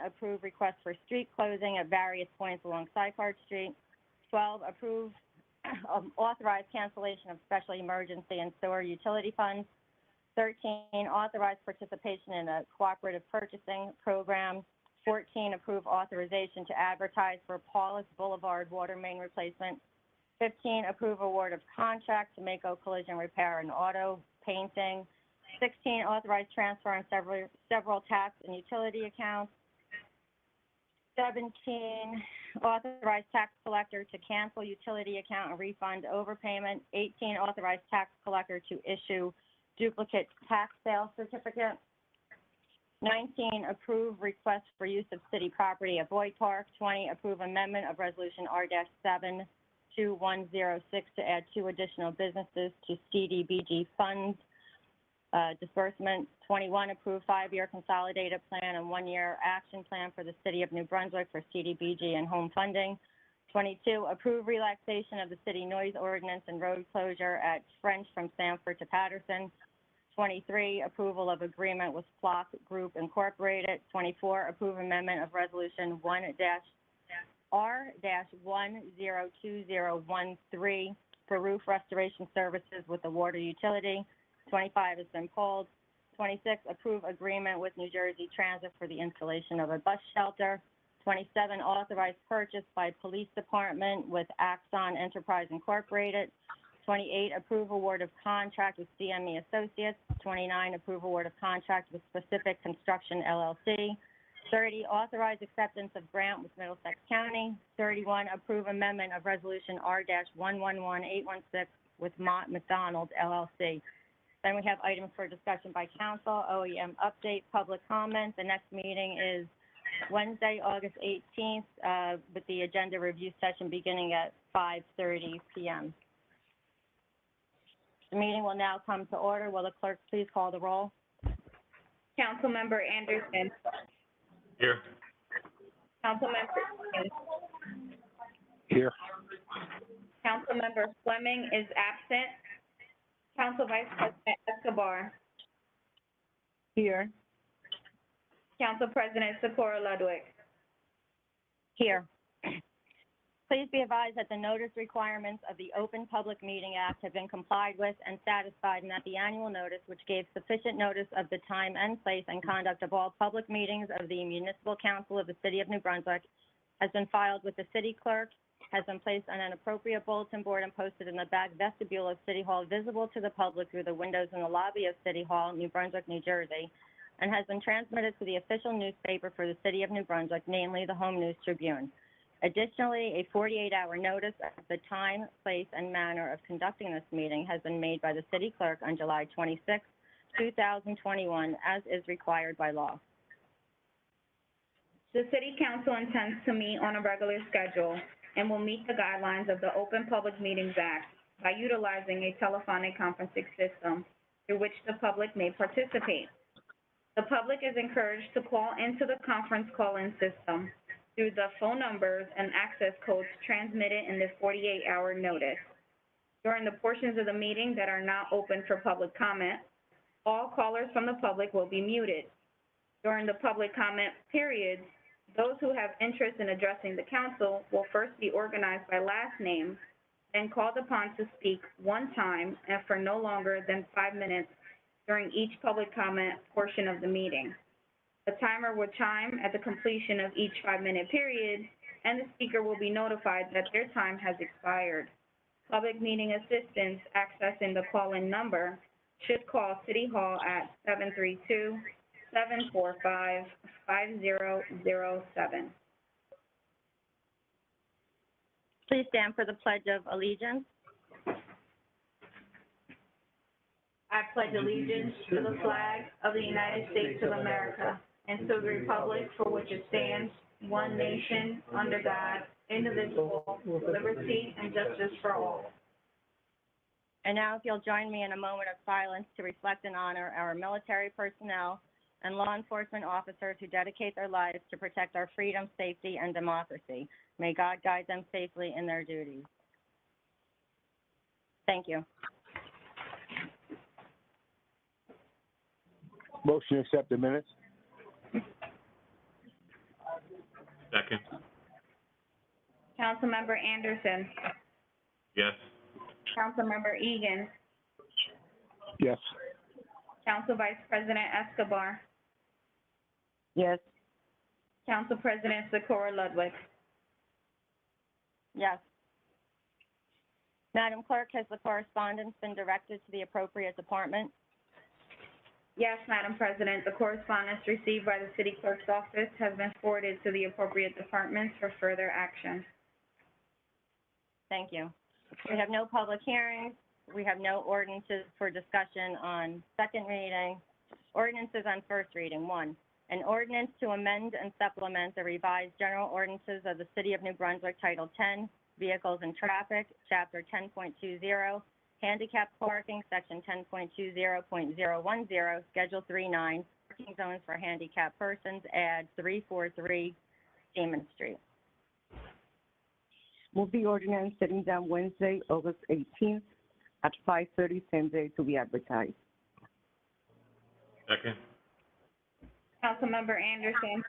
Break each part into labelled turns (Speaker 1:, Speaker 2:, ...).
Speaker 1: approve request for street closing at various points along Sycard Street. 12, approve authorize cancellation of special emergency and sewer utility funds. 13, authorize participation in a cooperative purchasing program. 14, approve authorization to advertise for Paulus Boulevard water main replacement. 15, approve award of contract to Mako Collision Repair and Auto Painting. 16, authorize transfer on several tax and utility accounts. 17, authorize tax collector to cancel utility account and refund overpayment. 18, authorize tax collector to issue duplicate tax sale certificate. 19, approve request for use of city property at Boyd Park. 20, approve amendment of resolution R-72106 to add 2 additional businesses to CDBG funds disbursement. 21, approve 5-year consolidated plan and 1-year action plan for the city of New Brunswick for CDBG and home funding. 22, approve relaxation of the city noise ordinance and road closure at French from Sanford to Patterson. 23, approval of agreement with Flock Group Incorporated. 24, approve amendment of resolution R-102013 for roof restoration services with the water utility. 25 has been pulled. 26, approve agreement with New Jersey Transit for the installation of a bus shelter. 27, authorize purchase by police department with Axon Enterprise Incorporated. 28, approve award of contract with CME Associates. 29, approve award of contract with Specific Construction LLC. 30, authorize acceptance of grant with Middlesex County. 31, approve amendment of resolution R-111816 with Mott McDonald LLC. Then we have items for discussion by council, OEM update, public comment. The next meeting is Wednesday, August 18th, with the agenda review session beginning at 5:30 p.m. The meeting will now come to order. Will the clerk please call the roll?
Speaker 2: Councilmember Anderson.
Speaker 3: Here.
Speaker 2: Councilmember Smith.
Speaker 3: Here.
Speaker 2: Councilmember Fleming is absent. Council Vice President Escobar.
Speaker 1: Here.
Speaker 2: Council President Socorro Ludwig.
Speaker 1: Here. Please be advised that the notice requirements of the Open Public Meeting Act have been complied with and satisfied, and that the annual notice, which gave sufficient notice of the time and place and conduct of all public meetings of the Municipal Council of the City of New Brunswick, has been filed with the City Clerk, has been placed on an appropriate bulletin board and posted in the back vestibule of City Hall, visible to the public through the windows in the lobby of City Hall, New Brunswick, New Jersey, and has been transmitted to the official newspaper for the City of New Brunswick, namely the Home News Tribune. Additionally, a 48-hour notice of the time, place, and manner of conducting this meeting has been made by the City Clerk on July 26, 2021, as is required by law.
Speaker 2: The City Council intends to meet on a regular schedule and will meet the guidelines of the Open Public Meetings Act by utilizing a telephonic conferencing system through which the public may participate. The public is encouraged to call into the conference call-in system through the phone numbers and access codes transmitted in the 48-hour notice. During the portions of the meeting that are not open for public comment, all callers from the public will be muted. During the public comment period, those who have interest in addressing the council will first be organized by last name, then called upon to speak one time and for no longer than 5 minutes during each public comment portion of the meeting. The timer will chime at the completion of each 5-minute period, and the speaker will be notified that their time has expired. Public meeting assistance accessing the call-in number should call City Hall at 732-745-5007.
Speaker 1: Please stand for the Pledge of Allegiance.
Speaker 2: I pledge allegiance to the flag of the United States of America and to the republic for which it stands, one nation, under God, indivisible, with liberty and justice for all.
Speaker 1: And now, if you'll join me in a moment of silence to reflect and honor our military personnel and law enforcement officers who dedicate their lives to protect our freedom, safety, and democracy. May God guide them safely in their duties. Thank you.
Speaker 3: Motion to accept the minutes. Second.
Speaker 2: Councilmember Anderson.
Speaker 3: Yes.
Speaker 2: Councilmember Egan.
Speaker 3: Yes.
Speaker 2: Council Vice President Escobar.
Speaker 1: Yes.
Speaker 2: Council President Socorro Ludwig.
Speaker 1: Yes. Madam Clerk, has the correspondence been directed to the appropriate department?
Speaker 2: Yes, Madam President, the correspondence received by the City Clerk's office has been forwarded to the appropriate departments for further action.
Speaker 1: Thank you. We have no public hearings. We have no ordinances for discussion on second reading. Ordinances on first reading. 1, an ordinance to amend and supplement the revised general ordinances of the City of New Brunswick, Title 10, Vehicles and Traffic, Chapter 10.20, Handicap Parking, Section 10.20.010, Schedule 3.9, parking zones for handicapped persons, add 343 Seaman Street.
Speaker 4: Move the ordinance setting down Wednesday, August 18th at 5:30, same day to be advertised.
Speaker 3: Second.
Speaker 2: Councilmember Anderson.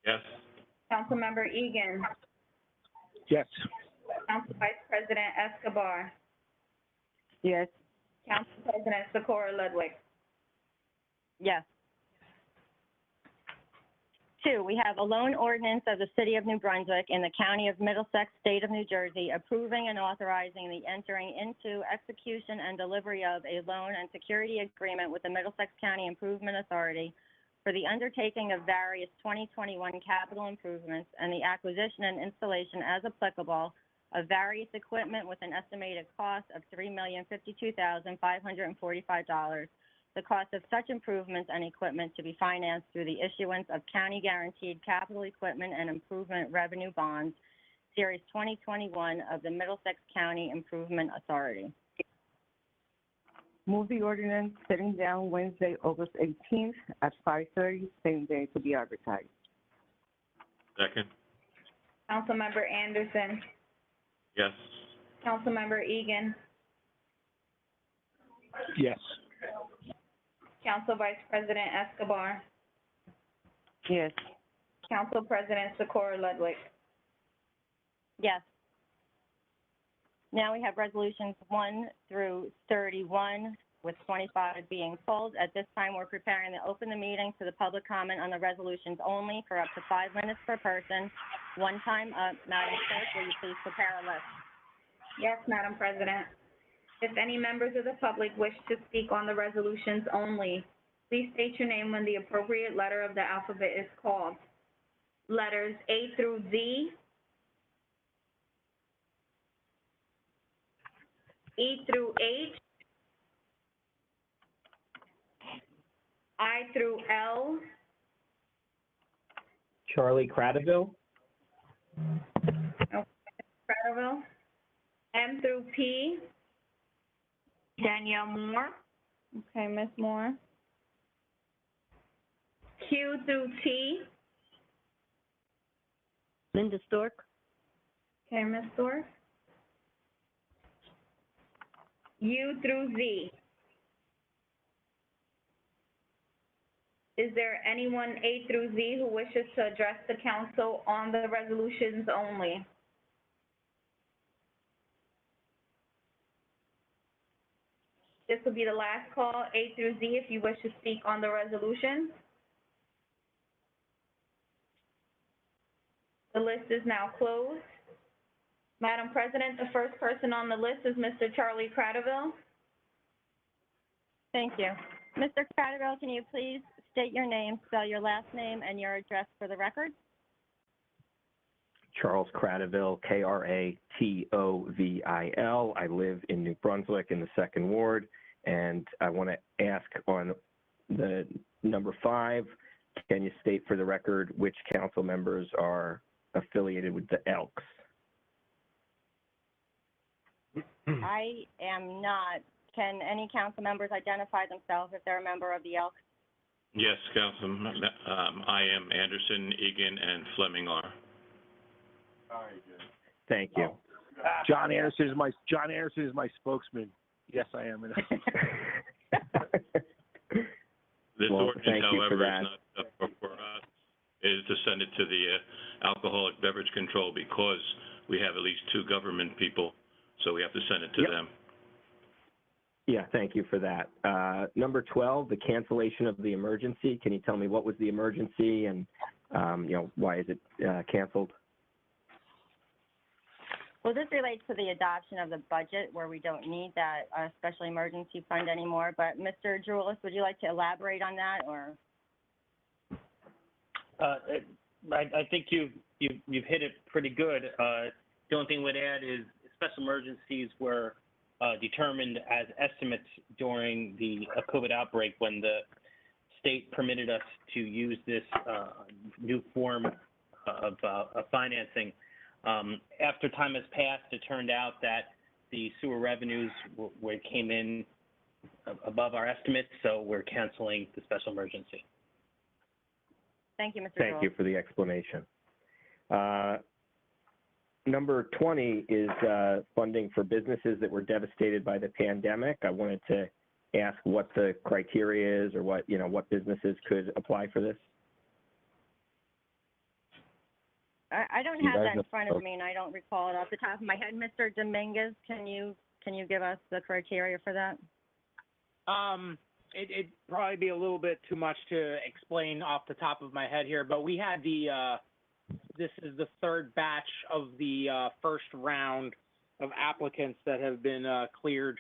Speaker 3: Yes.
Speaker 2: Councilmember Egan.
Speaker 3: Yes.
Speaker 2: Council Vice President Escobar.
Speaker 4: Yes.
Speaker 2: Council President Socorro Ludwig.
Speaker 1: Yes. 2, we have a loan ordinance of the City of New Brunswick in the County of Middlesex, State of New Jersey, approving and authorizing the entering into, execution, and delivery of a loan and security agreement with the Middlesex County Improvement Authority for the undertaking of various 2021 capital improvements and the acquisition and installation as applicable of various equipment with an estimated cost of $3,052,545. The cost of such improvements and equipment to be financed through the issuance of county-guaranteed capital equipment and improvement revenue bonds, Series 2021 of the Middlesex County Improvement Authority.
Speaker 4: Move the ordinance setting down Wednesday, August 18th at 5:30, same day to be advertised.
Speaker 3: Second.
Speaker 2: Councilmember Anderson.
Speaker 3: Yes.
Speaker 2: Councilmember Egan.
Speaker 3: Yes.
Speaker 2: Council Vice President Escobar.
Speaker 4: Yes.
Speaker 2: Council President Socorro Ludwig.
Speaker 1: Yes. Now we have resolutions 1 through 31, with 25 being pulled. At this time, we're preparing to open the meeting to the public comment on the resolutions only for up to 5 minutes per person. One time up. Madam Clerk, will you please prepare a list?
Speaker 2: Yes, Madam President. If any members of the public wish to speak on the resolutions only, please state your name when the appropriate letter of the alphabet is called. Letters A through Z, E through H, I through L,
Speaker 5: Charlie Cradaville.
Speaker 2: Cradaville, M through P, Danielle Moore. Okay, Ms. Moore. Q through T.
Speaker 4: Linda Stork.
Speaker 2: Okay, Ms. Stork. U through Z. Is there anyone A through Z who wishes to address the council on the resolutions only? This will be the last call, A through Z, if you wish to speak on the resolution. The list is now closed. Madam President, the first person on the list is Mr. Charlie Cradaville.
Speaker 1: Thank you. Mr. Cradaville, can you please state your name, spell your last name, and your address for the record?
Speaker 5: Charles Cradaville, Kratovil. I live in New Brunswick in the 2nd Ward, and I want to ask on the number 5, can you state for the record which council members are affiliated with the Elks?
Speaker 1: I am not. Can any council members identify themselves if they're a member of the Elks?
Speaker 3: Yes, Councilman. I am Anderson, Egan, and Fleming are.
Speaker 5: Thank you.
Speaker 6: John Anderson is my spokesman. Yes, I am.
Speaker 3: This
Speaker 5: Well,
Speaker 3: ordinance,
Speaker 5: thank you for
Speaker 3: however,
Speaker 5: that.
Speaker 3: is not for us. is to send it to the Alcoholic Beverage Control because we have at least 2 government people, so we have to send it to them.
Speaker 5: Yeah, thank you for that. Number 12, the cancellation of the emergency. Can you tell me what was the emergency and, why is it canceled?
Speaker 1: Well, this relates to the adoption of the budget where we don't need that special emergency fund anymore. But Mr. Droulis, would you like to elaborate on that, or?
Speaker 7: I think you've hit it pretty good. The only thing we'd add is special emergencies were determined as estimates during the COVID outbreak when the state permitted us to use this new form of financing. After time has passed, it turned out that the sewer revenues came in above our estimates, so we're canceling the special emergency.
Speaker 1: Thank you, Mr.
Speaker 5: Thank you for the explanation. Number 20 is funding for businesses that were devastated by the pandemic. I wanted to ask what the criteria is, or what businesses could apply for this.
Speaker 1: I don't have that in front of me, and I don't recall it off the top of my head. Mr. Dominguez, can you give us the criteria for that?
Speaker 8: It'd probably be a little bit too much to explain off the top of my head here, but we had this is the 3rd batch of the first round of applicants that have been cleared.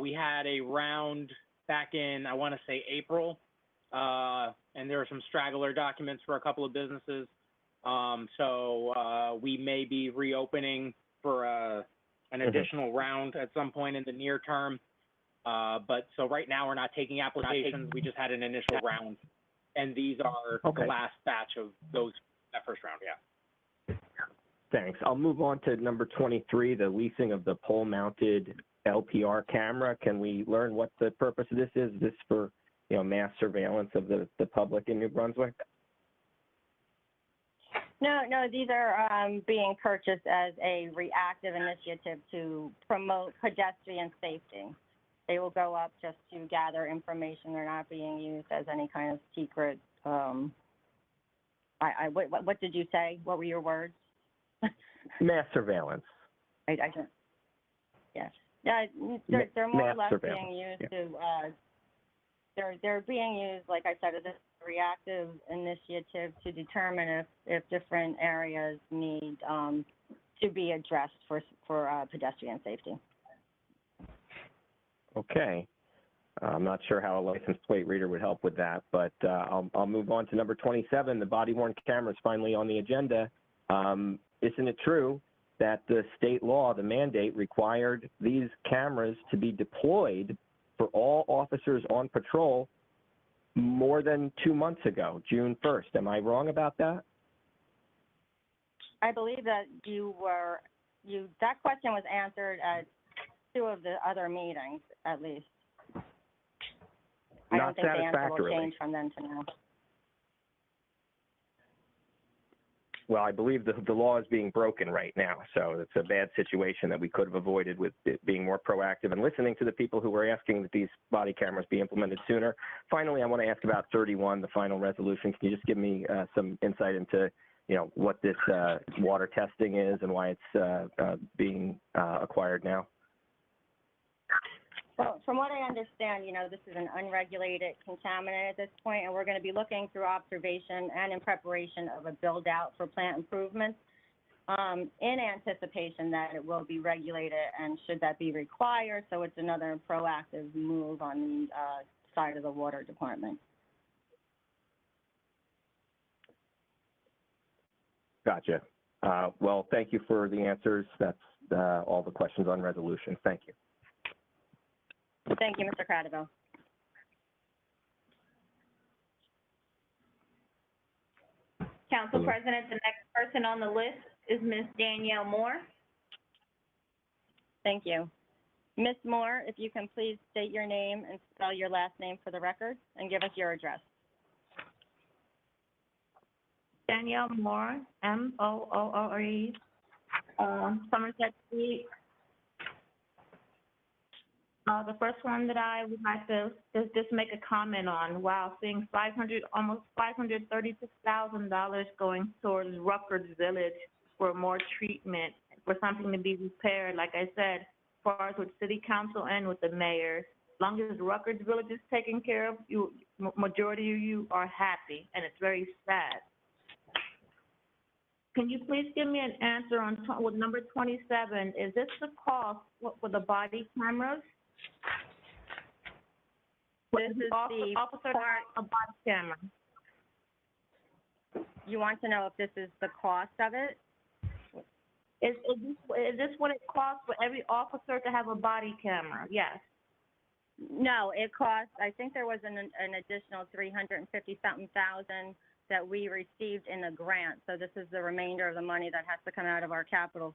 Speaker 8: We had a round back in, I want to say, April, and there were some straggler documents for a couple of businesses. So we may be reopening for an additional round at some point in the near term. But so right now we're not taking applications. We just had an initial round, and these are the last batch of that first round. Yeah.
Speaker 5: Thanks. I'll move on to number 23, the leasing of the pole-mounted LPR camera. Can we learn what the purpose of this is? Is this for mass surveillance of the public in New Brunswick?
Speaker 1: No, these are being purchased as a reactive initiative to promote pedestrian safety. They will go up just to gather information. They're not being used as any kind of secret. What did you say? What were your words?
Speaker 5: Mass surveillance.
Speaker 1: I don't. Yes. Yeah. They're more or less being used to. They're being used, like I said, as a reactive initiative to determine if different areas need to be addressed for pedestrian safety.
Speaker 5: Okay. I'm not sure how a license plate reader would help with that, but I'll move on to number 27. The body-worn camera is finally on the agenda. Isn't it true that the state law, the mandate, required these cameras to be deployed for all officers on patrol more than 2 months ago, June 1st? Am I wrong about that?
Speaker 1: I believe that that question was answered at 2 of the other meetings, at least. I don't think the answer will change from then to now.
Speaker 5: Well, I believe the law is being broken right now, so it's a bad situation that we could have avoided with it being more proactive and listening to the people who were asking that these body cameras be implemented sooner. Finally, I want to ask about 31, the final resolution. Can you just give me some insight into, what this water testing is and why it's being acquired now?
Speaker 1: Well, from what I understand, this is an unregulated contaminant at this point, and we're going to be looking through observation and in preparation of a build-out for plant improvements in anticipation that it will be regulated and should that be required. So it's another proactive move on the side of the water department. Gotcha.
Speaker 5: Well, thank you for the answers. That's all the questions on resolution. Thank you.
Speaker 1: Thank you, Mr. Cradaville.
Speaker 2: Council President, the next person on the list is Ms. Danielle Moore.
Speaker 1: Thank you. Ms. Moore, if you can please state your name and spell your last name for the record and give us your address.
Speaker 9: Danielle Moore, M-O-O-R-E, Somerset Street, The first one that I would like to just make a comment on, wow, seeing almost $536,000 going towards Rutgers Village for more treatment, for something to be repaired, like I said, as far as with city council and with the mayor. As long as Rutgers Village is taken care of, majority of you are happy, and it's very sad. Can you please give me an answer on with number 27? Is this the cost for the body cameras?
Speaker 1: This is the
Speaker 9: officer
Speaker 1: part,
Speaker 9: a body camera.
Speaker 1: you want to know if this is the cost of it?
Speaker 9: Is this what it costs for every officer to have a body camera? Yes.
Speaker 1: No, it costs, I think there was an additional 350-something thousand that we received in a grant. So this is the remainder of the money that has to come out of our capital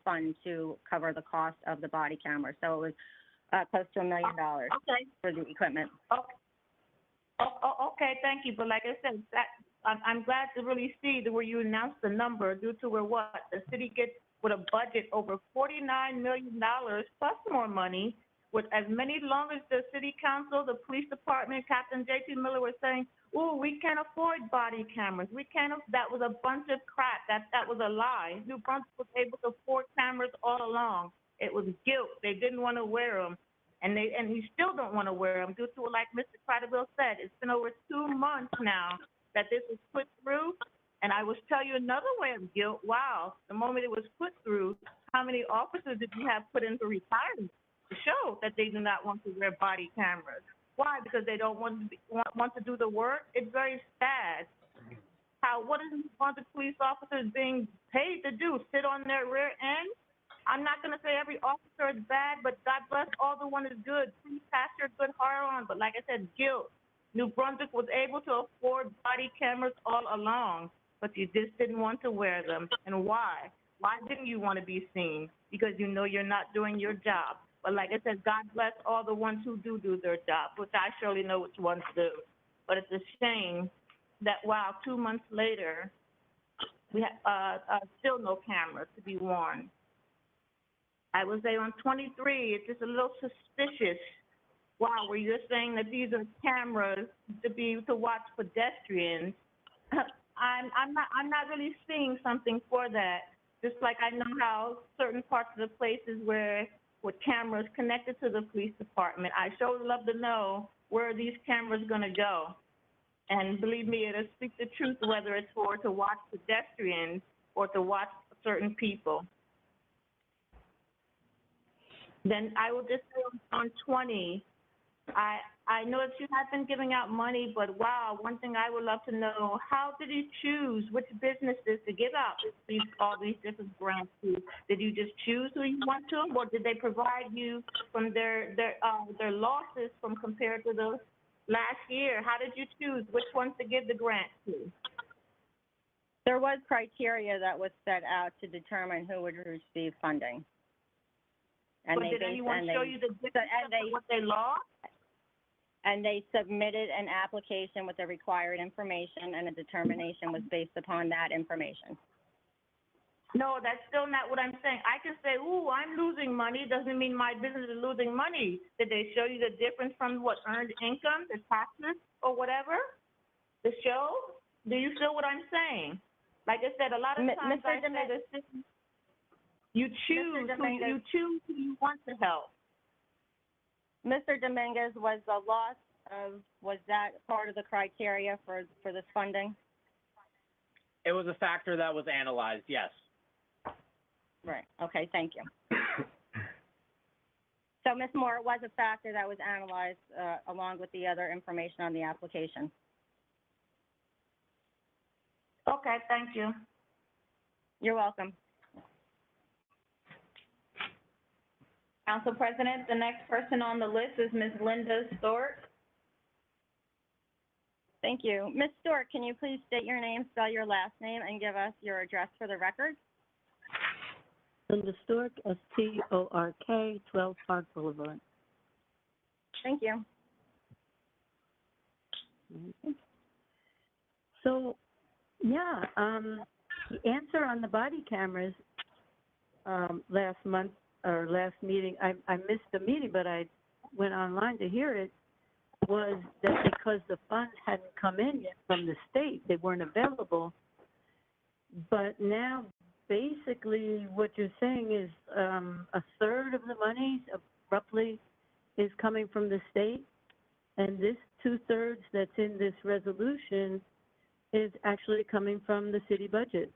Speaker 1: fund to cover the cost of the body camera. So it was close to $1 million
Speaker 9: Okay.
Speaker 1: for the equipment.
Speaker 9: Okay. Okay, thank you. But like I said, I'm glad to really see that where you announced the number due to where the city gets with a budget over $49 million plus more money, with as many long as the city council, the police department, Captain J.T. Miller was saying, "Oh, we can't afford body cameras. We can't." That was a bunch of crap. That was a lie. New Brunswick was able to afford cameras all along. It was guilt. They didn't want to wear them, and we still don't want to wear them due to, like Mr. Cradaville said, it's been over 2 months now that this was put through. And I will tell you another way of guilt. Wow, the moment it was put through, how many officers did you have put into retirement to show that they do not want to wear body cameras? Why? Because they don't want to do the work. It's very sad. What is one of the police officers being paid to do? Sit on their rear end? I'm not going to say every officer is bad, but God bless all the one is good. Please pass your good heart on. But like I said, guilt. New Brunswick was able to afford body cameras all along, but you just didn't want to wear them. And why? Why didn't you want to be seen? Because you know you're not doing your job. But like I said, God bless all the ones who do their job, which I surely know which ones do. But it's a shame that, wow, 2 months later, we have still no cameras to be worn. I would say on 23, it's just a little suspicious. Wow, where you're saying that these are cameras to watch pedestrians. I'm not really seeing something for that. Just like I know how certain parts of the places with cameras connected to the police department, I sure would love to know where these cameras going to go. And believe me, it'll speak the truth whether it's to watch pedestrians or to watch certain people. Then I will just say on 20, I know that you have been giving out money, but wow, one thing I would love to know, how did you choose which businesses to give out all these different grants to? Did you just choose who you want to, or did they provide you from their losses from compared to the last year? How did you choose which ones to give the grant to?
Speaker 1: There was criteria that was set out to determine who would receive funding. And
Speaker 9: but did anyone show you the difference of what they lost?
Speaker 1: And they submitted an application with the required information, and a determination was based upon that information.
Speaker 9: No, that's still not what I'm saying. I can say, ooh, I'm losing money. Doesn't mean my business is losing money. Did they show you the difference from what earned income, the taxes, or whatever? The show? Do you feel what I'm saying? Like I said, a lot of times I say this. You choose who you want to help.
Speaker 1: Mr. Dominguez, was that part of the criteria for this funding?
Speaker 8: It was a factor that was analyzed, yes.
Speaker 1: Right. Okay, thank you. So, Ms. Moore, it was a factor that was analyzed along with the other information on the application.
Speaker 9: Okay, thank you.
Speaker 1: You're welcome.
Speaker 2: Council President, the next person on the list is Ms. Linda Stork.
Speaker 1: Thank you. Ms. Stork, can you please state your name, spell your last name, and give us your address for the record?
Speaker 10: Linda Stork, S-T-O-R-K, 12 Park Boulevard.
Speaker 1: Thank you.
Speaker 10: So, the answer on the body cameras last month our last meeting, I missed the meeting, but I went online to hear it, was that because the funds hadn't come in yet from the state, they weren't available. But now, basically, what you're saying is a third of the money, roughly, is coming from the state, and this 2/3 that's in this resolution is actually coming from the city budget.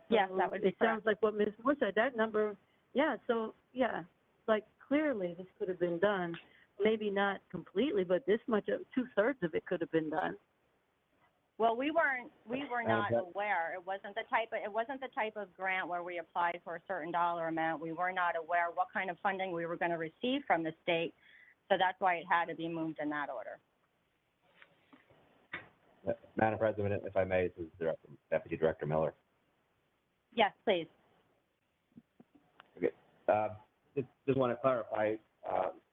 Speaker 1: Yes, that would be
Speaker 10: It sounds like what Ms. Moore said, that number, like clearly this could have been done. Maybe not completely, but this much, 2/3 of it could have been done.
Speaker 1: Well, we were not aware. It wasn't the type of grant where we applied for a certain dollar amount. We were not aware what kind of funding we were going to receive from the state, so that's why it had to be moved in that order.
Speaker 11: Madam President, if I may, this is Deputy Director Miller.
Speaker 1: Yes, please.
Speaker 11: Okay. Just want to clarify,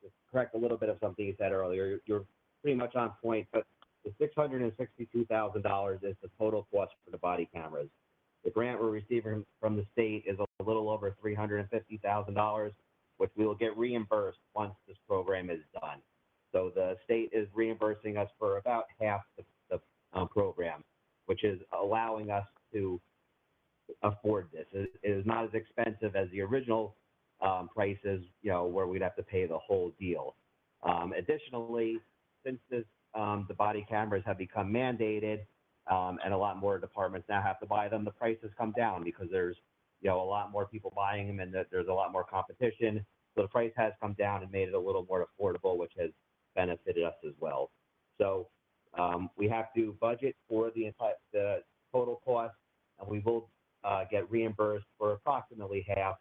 Speaker 11: just correct a little bit of something you said earlier. You're pretty much on point, but the $662,000 is the total cost for the body cameras. The grant we're receiving from the state is a little over $350,000, which we will get reimbursed once this program is done. So the state is reimbursing us for about half the program, which is allowing us to afford this. It is not as expensive as the original prices, where we'd have to pay the whole deal. Additionally, since the body cameras have become mandated, and a lot more departments now have to buy them, the prices come down because there's, a lot more people buying them and there's a lot more competition. So the price has come down and made it a little more affordable, which has benefited us as well. So we have to budget for the total cost, and we will get reimbursed for approximately half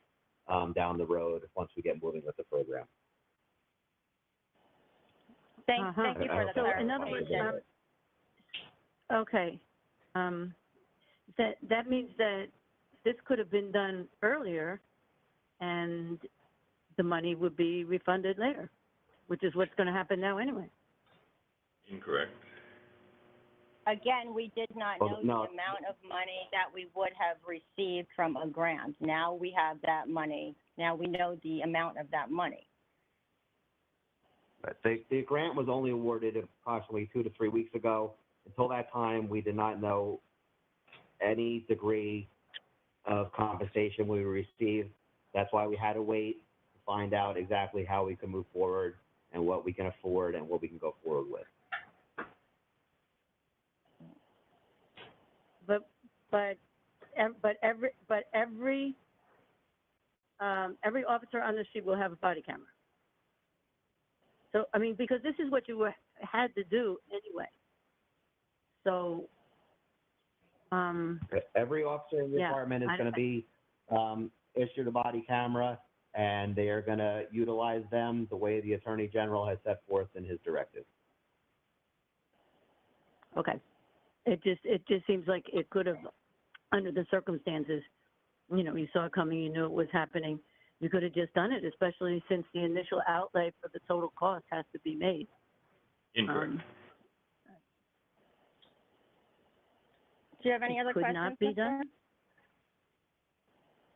Speaker 11: down the road once we get moving with the program.
Speaker 1: Thank you for the clarification.
Speaker 10: So in other words, okay, that means that this could have been done earlier, and the money would be refunded later, which is what's going to happen now anyway.
Speaker 3: Incorrect.
Speaker 1: Again, we did not know the amount of money that we would have received from a grant. Now we have that money. Now we know the amount of that money.
Speaker 11: The grant was only awarded approximately 2 to 3 weeks ago. Until that time, we did not know any degree of compensation we would receive. That's why we had to wait to find out exactly how we can move forward and what we can afford and what we can go forward with.
Speaker 10: But every officer on the street will have a body camera. So, I mean, because this is what you had to do anyway. So,
Speaker 11: every officer in the department is going to be issued a body camera, and they are going to utilize them the way the Attorney General has set forth in his directive.
Speaker 10: Okay. It just seems like it could have, under the circumstances, you saw it coming, you knew it was happening. You could have just done it, especially since the initial outlay for the total cost has to be made.
Speaker 3: Incorrect.
Speaker 1: Do you have any other questions?
Speaker 10: Could not be done?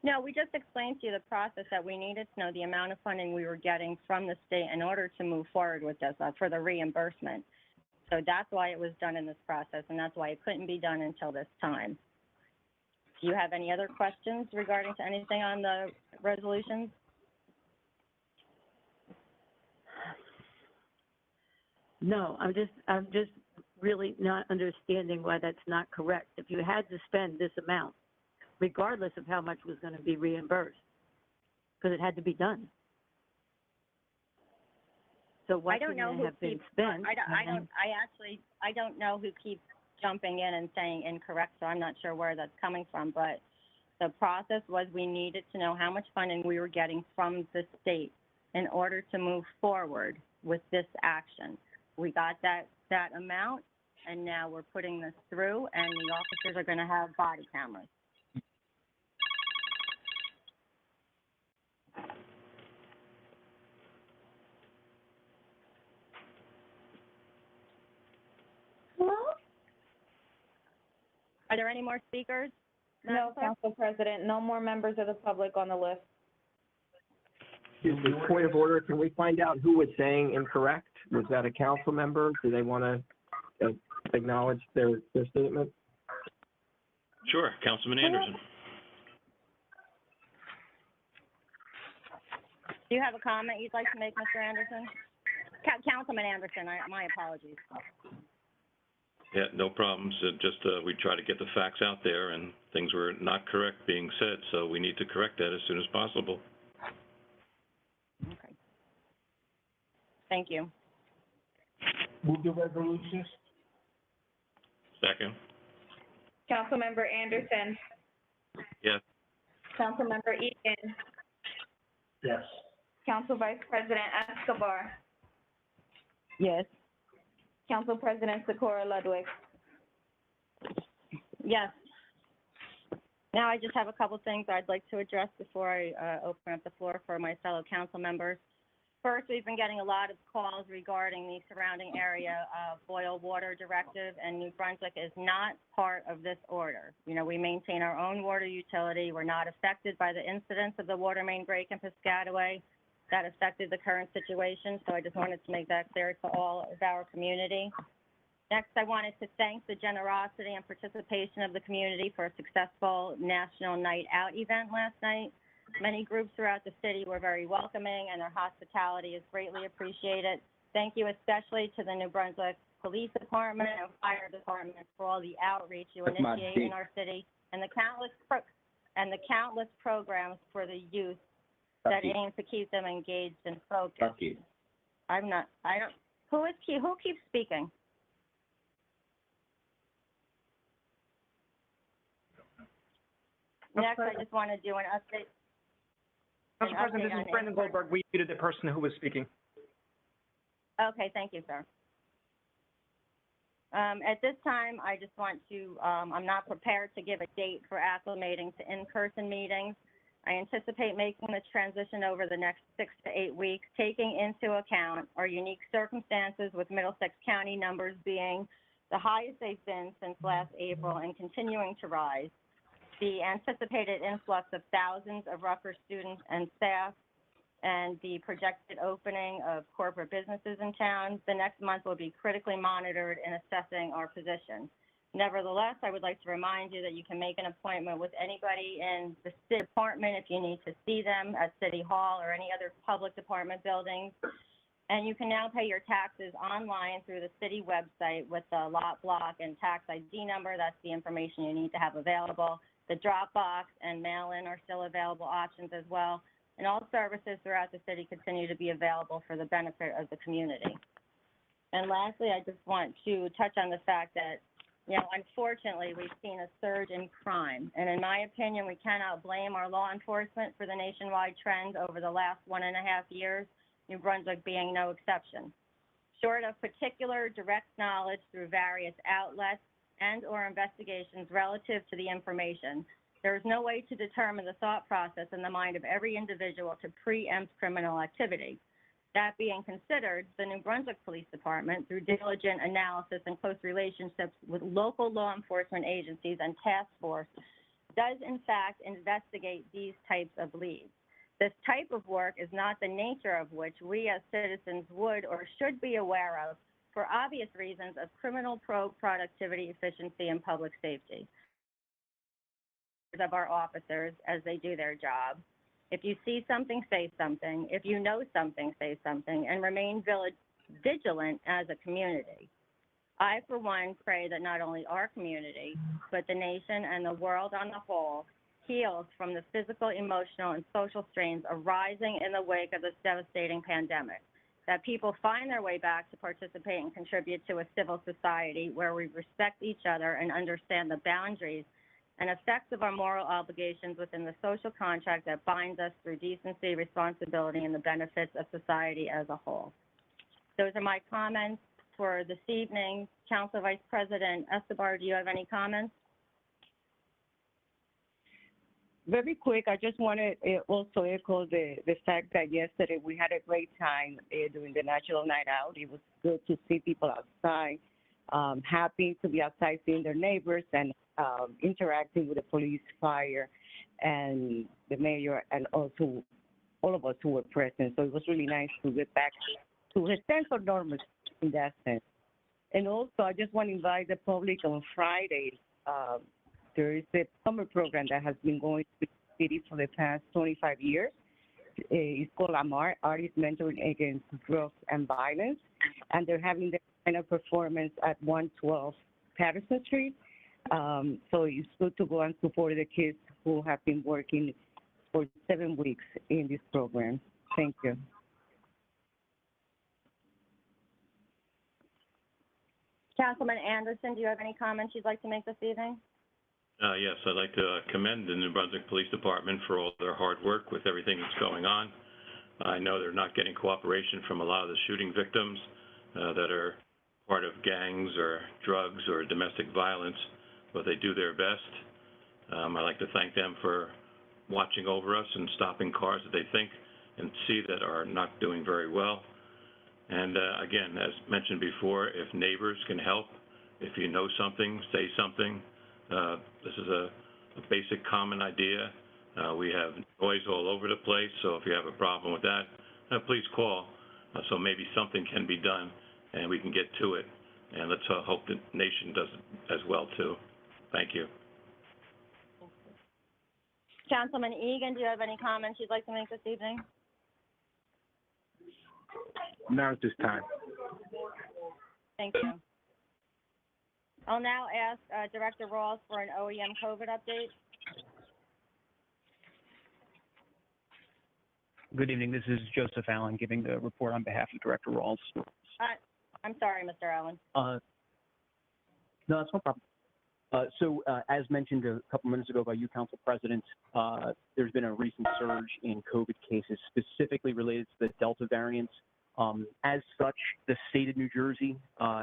Speaker 1: No, we just explained to you the process that we needed to know the amount of funding we were getting from the state in order to move forward with this for the reimbursement. So that's why it was done in this process, and that's why it couldn't be done until this time. Do you have any other questions regarding to anything on the resolutions?
Speaker 10: No, I'm just really not understanding why that's not correct. If you had to spend this amount, regardless of how much was going to be reimbursed, because it had to be done. So why couldn't it have been spent?
Speaker 1: I don't know who keeps jumping in and saying incorrect, so I'm not sure where that's coming from, but the process was we needed to know how much funding we were getting from the state in order to move forward with this action. We got that amount, and now we're putting this through, and the officers are going to have body cameras. Are there any more speakers?
Speaker 2: No, Council President, no more members of the public on the list.
Speaker 5: Excuse me, point of order, can we find out who was saying incorrect? Was that a council member? Do they want to acknowledge their statement?
Speaker 3: Sure, Councilman Anderson.
Speaker 1: Do you have a comment you'd like to make, Mr. Anderson? Councilman Anderson, my apologies.
Speaker 3: Yeah, no problems. Just we try to get the facts out there, and things were not correct being said, so we need to correct that as soon as possible.
Speaker 1: Okay. Thank you.
Speaker 6: Move the resolution.
Speaker 3: Second.
Speaker 2: Councilmember Anderson.
Speaker 3: Yes.
Speaker 2: Councilmember Egan.
Speaker 6: Yes.
Speaker 2: Council Vice President Escobar.
Speaker 4: Yes.
Speaker 2: Council President Socorro Ludwig.
Speaker 1: Yes. Now I just have a couple things I'd like to address before I open up the floor for my fellow council members. First, we've been getting a lot of calls regarding the surrounding area boil water directive, and New Brunswick is not part of this order. You know, we maintain our own water utility. We're not affected by the incidents of the water main break in Piscataway that affected the current situation, so I just wanted to make that clear to all of our community. Next, I wanted to thank the generosity and participation of the community for a successful National Night Out event last night. Many groups throughout the city were very welcoming, and their hospitality is greatly appreciated. Thank you especially to the New Brunswick Police Department and Fire Department for all the outreach you initiate in our city, and the countless programs for the youth that aim to keep them engaged and focused. Who keeps speaking? Next, I just want to do an update.
Speaker 8: Council President, this is Brandon Goldberg. We muted the person who was speaking.
Speaker 1: Okay, thank you, sir. At this time, I just want to, I'm not prepared to give a date for acclimating to in-person meetings. I anticipate making the transition over the next 6 to 8 weeks, taking into account our unique circumstances with Middlesex County numbers being the highest they've been since last April and continuing to rise, the anticipated influx of thousands of Rutgers students and staff, and the projected opening of corporate businesses in town. The next month will be critically monitored in assessing our position. Nevertheless, I would like to remind you that you can make an appointment with anybody in the city department if you need to see them at City Hall or any other public department buildings. And you can now pay your taxes online through the city website with the lot block and tax ID number. That's the information you need to have available. The drop box and mail-in are still available options as well. And all services throughout the city continue to be available for the benefit of the community. And lastly, I just want to touch on the fact that, you know, unfortunately, we've seen a surge in crime. And in my opinion, we cannot blame our law enforcement for the nationwide trend over the last 1.5 years, New Brunswick being no exception. Short of particular direct knowledge through various outlets and or investigations relative to the information, there is no way to determine the thought process in the mind of every individual to preempt criminal activity. That being considered, the New Brunswick Police Department, through diligent analysis and close relationships with local law enforcement agencies and task force, does in fact investigate these types of leads. This type of work is not the nature of which we as citizens would or should be aware of for obvious reasons of criminal productivity, efficiency, and public safety of our officers as they do their job. If you see something, say something. If you know something, say something, and remain vigilant as a community. I, for one, pray that not only our community, but the nation and the world on the whole heals from the physical, emotional, and social strains arising in the wake of this devastating pandemic, that people find their way back to participate and contribute to a civil society where we respect each other and understand the boundaries and effects of our moral obligations within the social contract that binds us through decency, responsibility, and the benefits of society as a whole. Those are my comments for this evening. Council Vice President Escobar, do you have any comments?
Speaker 4: Very quick, I just want to also echo the fact that yesterday we had a great time during the National Night Out. It was good to see people outside, happy to be outside seeing their neighbors and interacting with the police, fire, and the mayor, and also all of us who were present. So it was really nice to get back to a sense of normalcy in that sense. And also, I just want to invite the public on Friday. There is a summer program that has been going to the city for the past 25 years. It's called AMAR, Artist Mentoring Against Drugs and Violence. And they're having the final performance at 112 Patterson Street. So it's good to go and support the kids who have been working for 7 weeks in this program. Thank you.
Speaker 1: Councilman Anderson, do you have any comments you'd like to make this evening?
Speaker 3: Yes, I'd like to commend the New Brunswick Police Department for all their hard work with everything that's going on. I know they're not getting cooperation from a lot of the shooting victims that are part of gangs or drugs or domestic violence, but they do their best. I'd like to thank them for watching over us and stopping cars that they think and see that are not doing very well. And again, as mentioned before, if neighbors can help, if you know something, say something. This is a basic common idea. We have noise all over the place, so if you have a problem with that, please call. So maybe something can be done and we can get to it. And let's hope the nation does it as well, too. Thank you.
Speaker 1: Councilman Egan, do you have any comments you'd like to make this evening?
Speaker 6: Not at this time.
Speaker 1: Thank you. I'll now ask Director Rawls for an OEM COVID update.
Speaker 12: Good evening. This is Joseph Allen giving the report on behalf of Director Rawls.
Speaker 1: I'm sorry, Mr. Allen.
Speaker 12: No, that's no problem. So as mentioned a couple minutes ago by you, Council President, there's been a recent surge in COVID cases specifically related to the Delta variant. As such, the state of New Jersey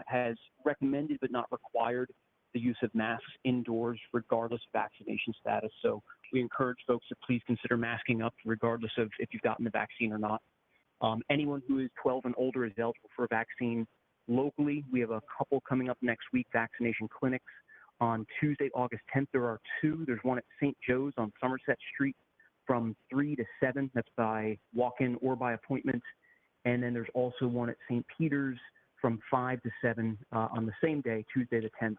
Speaker 12: has recommended but not required the use of masks indoors regardless of vaccination status. So we encourage folks to please consider masking up regardless of if you've gotten the vaccine or not. Anyone who is 12 and older is eligible for a vaccine locally. We have a couple coming up next week, Vaccination Clinics. On Tuesday, August 10th, there are 2. There's one at St. Joe's on Somerset Street from 3 to 7. That's by walk-in or by appointment. And then there's also one at St. Peter's from 5 to 7 on the same day, Tuesday the 10th,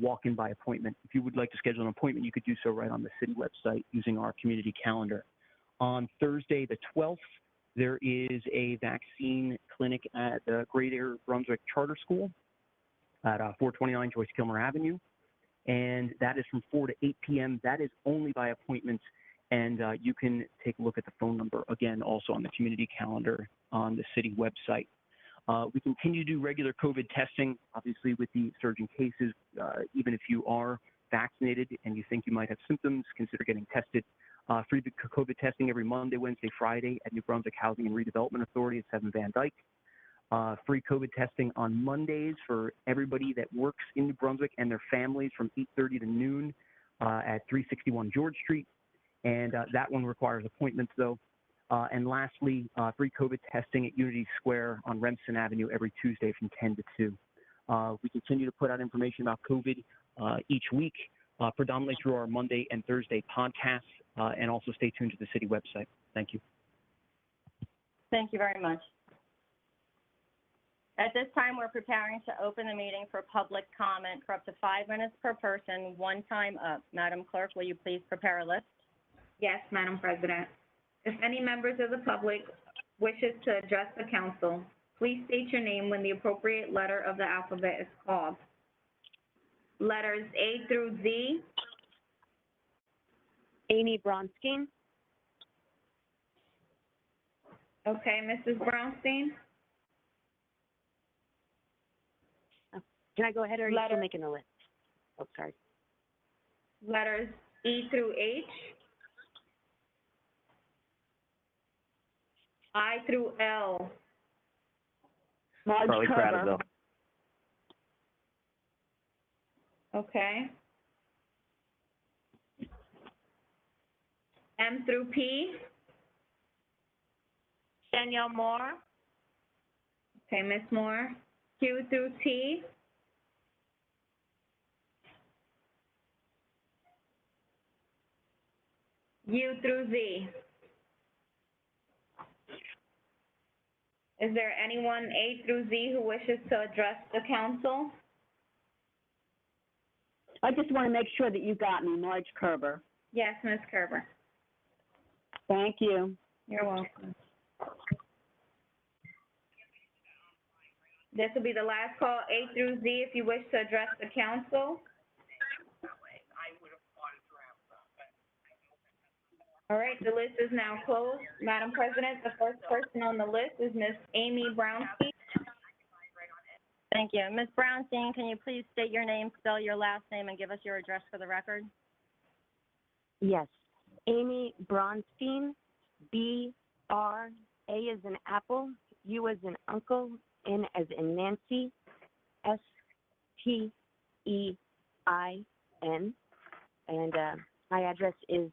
Speaker 12: walk-in by appointment. If you would like to schedule an appointment, you could do so right on the city website using our community calendar. On Thursday the 12th, there is a vaccine clinic at the Greater Brunswick Charter School at 429 Joyce Kilmer Avenue. And that is from 4 to 8 p.m. That is only by appointment. And you can take a look at the phone number, again, also on the community calendar on the city website. We continue to do regular COVID testing, obviously with the surge in cases. Even if you are vaccinated and you think you might have symptoms, consider getting tested. Free COVID testing every Monday, Wednesday, Friday at New Brunswick Housing and Redevelopment Authority at 7 Van Dyke. Free COVID testing on Mondays for everybody that works in New Brunswick and their families from 8:30 to noon at 361 George Street. And that one requires appointments, though. And lastly, free COVID testing at Unity Square on Remsen Avenue every Tuesday from 10 to 2. We continue to put out information about COVID each week, predominantly through our Monday and Thursday podcasts, and also stay tuned to the city website. Thank you.
Speaker 1: Thank you very much. At this time, we're preparing to open the meeting for public comment for up to 5 minutes per person, one time up. Madam Clerk, will you please prepare a list?
Speaker 2: Yes, Madam President. If any members of the public wishes to address the council, please state your name when the appropriate letter of the alphabet is called. Letters A through Z.
Speaker 13: Amy Bronstein.
Speaker 2: Okay, Mrs. Brownstein.
Speaker 13: Can I go ahead, or are you still making a list? Oh, sorry.
Speaker 2: Letters E through H. I through L.
Speaker 12: Charlie Cradaville.
Speaker 2: Okay. M through P.
Speaker 9: Danielle Moore.
Speaker 2: Okay, Miss Moore. Q through T. U through Z. Is there anyone A through Z who wishes to address the council?
Speaker 13: I just want to make sure that you got me, Marge Kerber.
Speaker 2: Yes, Ms. Kerber.
Speaker 13: Thank you.
Speaker 2: You're welcome. This will be the last call, A through Z, if you wish to address the council. All right, the list is now closed. Madam President, the first person on the list is Ms. Amy Brownstein.
Speaker 1: Thank you. Ms. Brownstein, can you please state your name, spell your last name, and give us your address for the record?
Speaker 13: Yes. Amy Bronstein, B-R, A as in apple, U as in uncle, N as in Nancy, S-T-E-I-N. And my address is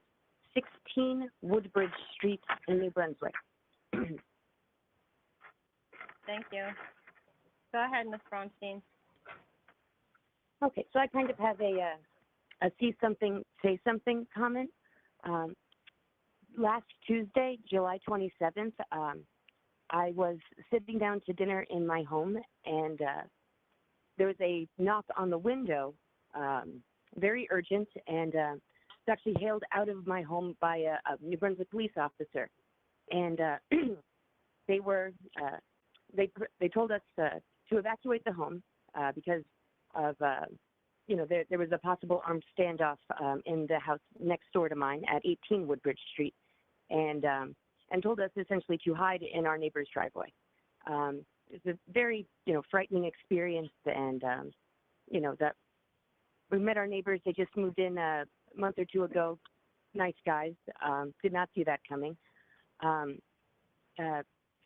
Speaker 13: 16 Woodbridge Street in New Brunswick.
Speaker 1: Thank you. Go ahead, Ms. Bronstein.
Speaker 13: Okay, so I kind of have a see something, say something comment. Last Tuesday, July 27th, I was sitting down to dinner in my home, and there was a knock on the window, very urgent, and it's actually hailed out of my home by a New Brunswick police officer. And they were, they told us to evacuate the home because of, you know, there was a possible armed standoff in the house next door to mine at 18 Woodbridge Street, and told us essentially to hide in our neighbor's driveway. It's a very, you know, frightening experience, and, you know, that we met our neighbors. They just moved in a month or two ago. Nice guys. Did not see that coming. I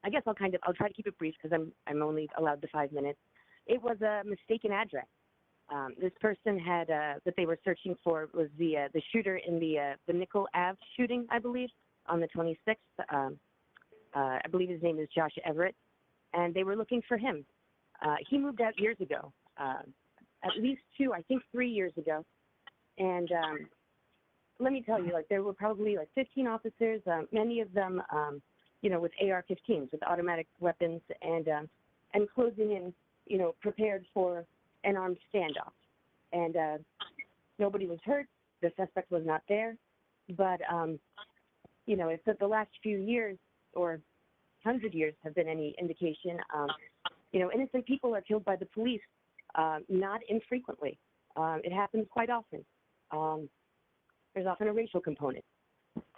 Speaker 13: guess I'll try to keep it brief because I'm only allowed the 5 minutes. It was a mistaken address. This person had that they were searching for was the shooter in the Nickel Ave shooting, I believe, on the 26th. I believe his name is Josh Everett, and they were looking for him. He moved out years ago, at least 3 years ago. And let me tell you, like, there were probably like 15 officers, many of them, you know, with AR-15s, with automatic weapons, and closing in, you know, prepared for an armed standoff. And nobody was hurt. The suspect was not there. But, you know, if the last few years or 100 years have been any indication, you know, innocent people are killed by the police, not infrequently. It happens quite often. There's often a racial component.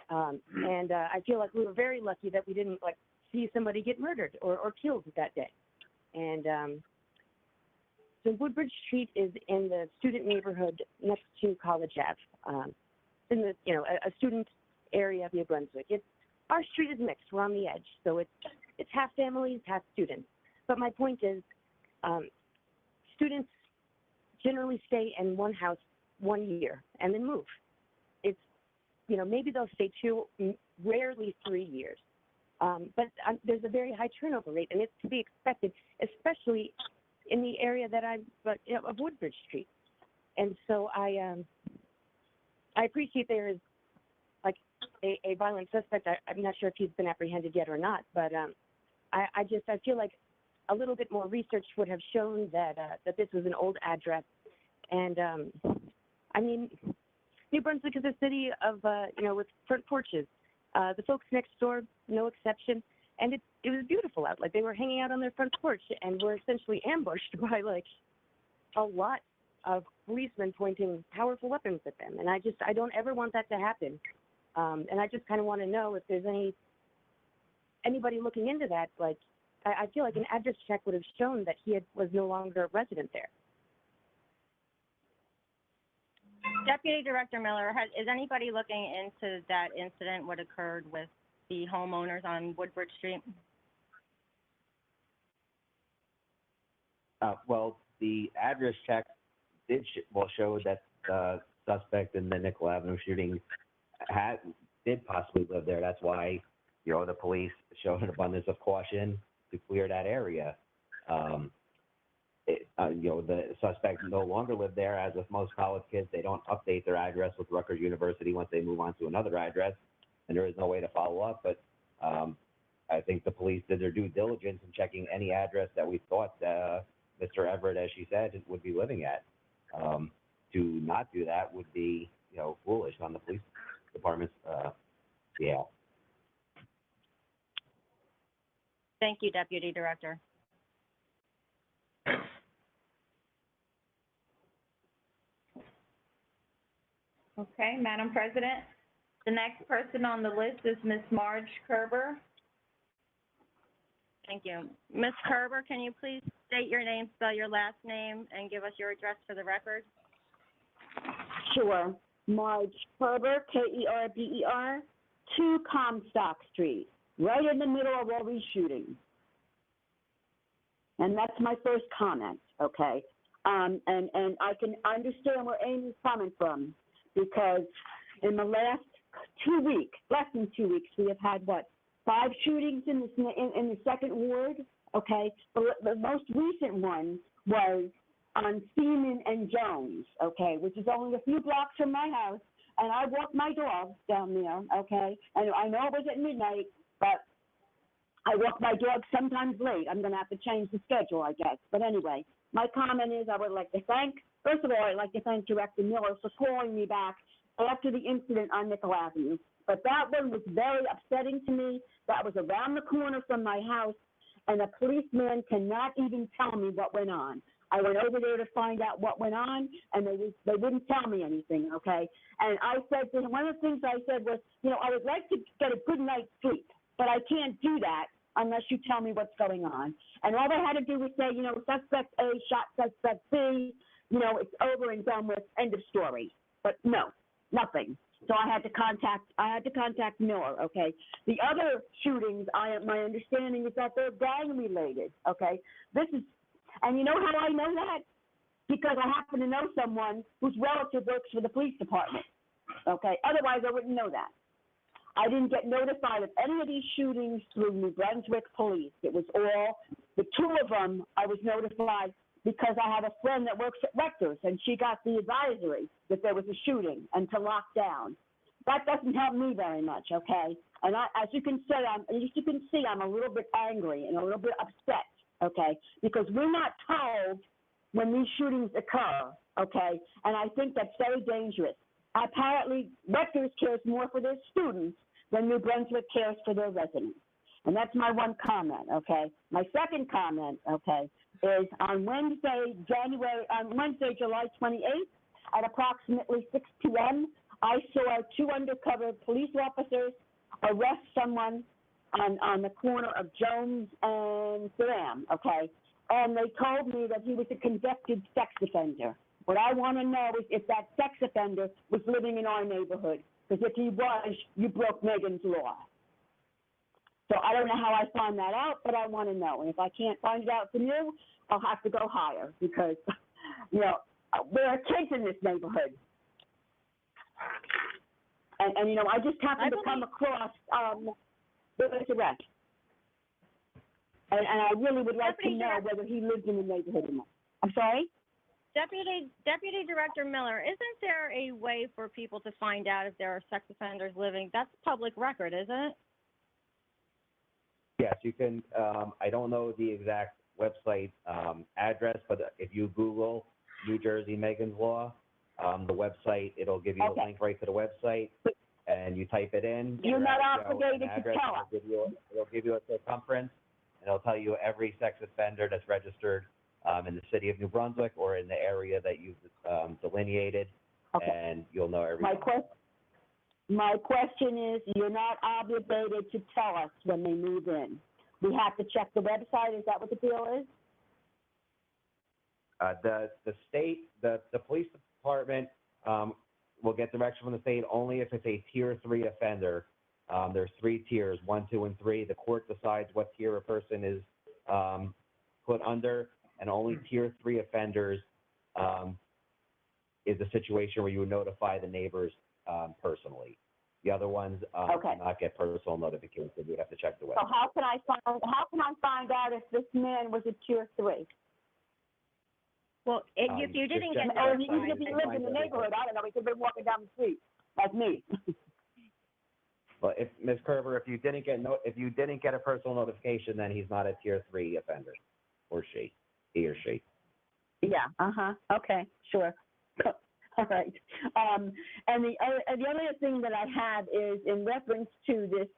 Speaker 13: And I feel like we were very lucky that we didn't, like, see somebody get murdered or killed that day. And so Woodbridge Street is in the student neighborhood next to College Ave. In the, you know, a student area of New Brunswick. Our street is mixed. We're on the edge, so it's half families, half students. But my point is, students generally stay in one house 1 year and then move. It's, you know, maybe they'll stay 2, rarely 3 years. But there's a very high turnover rate, and it's to be expected, especially in the area that of Woodbridge Street. And so I appreciate there is like a violent suspect. I'm not sure if he's been apprehended yet or not, but I feel like a little bit more research would have shown that this was an old address. And I mean, New Brunswick is a city of you know, with front porches. The folks next door, no exception, and it was beautiful out. Like, they were hanging out on their front porch and were essentially ambushed by like a lot of policemen pointing powerful weapons at them. And I don't ever want that to happen. And I just kind of want to know if there's anybody looking into that. Like, I feel like an address check would have shown that he was no longer a resident there.
Speaker 1: Deputy Director Miller, is anybody looking into that incident, what occurred with the homeowners on Woodbridge Street?
Speaker 11: Well, the address check did show that the suspect in the Nickel Avenue shooting did possibly live there. That's why, you know, the police showed an abundance of caution to clear that area. You know, the suspect no longer lived there. As with most college kids, they don't update their address with Rutgers University once they move on to another address, and there is no way to follow up. But I think the police did their due diligence in checking any address that we thought Mr. Everett, as she said, would be living at. To not do that would be, foolish on the police department's behalf.
Speaker 1: Thank you, Deputy Director.
Speaker 2: Okay, Madam President, the next person on the list is Ms. Marge Kerber.
Speaker 1: Thank you. Ms. Kerber, can you please state your name, spell your last name, and give us your address for the record?
Speaker 14: Sure. Marge Kerber, Kerber, 2 Comstock Street, right in the middle of all these shootings. And that's my first comment, okay? And I can understand where Amy's coming from, because in the last 2 weeks, less than 2 weeks, we have had, 5 shootings in the second ward, okay? The most recent one was on Seaman and Jones, okay, which is only a few blocks from my house, and I walk my dogs down there, okay? And I know it was at midnight, but I walk my dogs sometimes late. I'm going to have to change the schedule, I guess. But anyway, my comment is I would like to first of all, I'd like to thank Director Miller for calling me back after the incident on Nickel Avenue. But that one was very upsetting to me. That was around the corner from my house, and a policeman cannot even tell me what went on. I went over there to find out what went on, and they wouldn't tell me anything, okay? And I said to him, one of the things I said was, I would like to get a good night's sleep, but I can't do that unless you tell me what's going on. And all they had to do was say, suspect A shot suspect B, it's over and done with, end of story. But no, nothing. So I had to contact Miller, okay? The other shootings, my understanding is that they're gang related, okay? And you know how I know that? Because I happen to know someone whose relative works for the police department, okay? Otherwise, I wouldn't know that. I didn't get notified of any of these shootings through New Brunswick police. It was all, the 2 of them, I was notified because I have a friend that works at Rector's, and she got the advisory that there was a shooting and to lock down. That doesn't help me very much, okay? And as you can see, I'm a little bit angry and a little bit upset, okay? Because we're not told when these shootings occur, okay? And I think that's very dangerous. Apparently, Rector's cares more for their students than New Brunswick cares for their residents. And that's my one comment, okay? My second comment, okay, is on Wednesday, July 28th, at approximately 6 p.m., I saw 2 undercover police officers arrest someone on the corner of Jones and Graham, okay? And they told me that he was a convicted sex offender. What I want to know is if that sex offender was living in our neighborhood, because if he was, you broke Megan's law. So I don't know how I found that out, but I want to know. And if I can't find it out from you, I'll have to go higher because, there are kids in this neighborhood. And I just happened to come across this arrest. And I really would like to know whether he lived in the neighborhood or not. I'm sorry?
Speaker 1: Deputy Director Miller, isn't there a way for people to find out if there are sex offenders living? That's public record, isn't it?
Speaker 11: Yes, you can. I don't know the exact website address, but if you Google New Jersey Megan's Law, the website, it'll give you a link right to the website, and you type it in.
Speaker 14: You're not obligated to tell us.
Speaker 11: It'll give you a circumference, and it'll tell you every sex offender that's registered in the city of New Brunswick or in the area that you've delineated, and you'll know everything.
Speaker 14: My question is, you're not obligated to tell us when they move in. We have to check the website. Is that what the deal is?
Speaker 11: The state, the police department will get direction from the state only if it's a tier 3 offender. There's 3 tiers, 1, 2, and 3. The court decides what tier a person is put under, and only tier 3 offenders is a situation where you would notify the neighbors personally. The other ones do not get personal notifications. You would have to check the website.
Speaker 14: So how can I find out if this man was a tier 3?
Speaker 1: Well, if you didn't get
Speaker 14: or even if he lived in the neighborhood, I don't know, he could have been walking down the street like me.
Speaker 11: Well, if, Ms. Kerber, if you didn't get a personal notification, then he's not a tier 3 offender, or she, he or she.
Speaker 14: Yeah, okay, sure. All right. And the other thing that I have is in reference to this,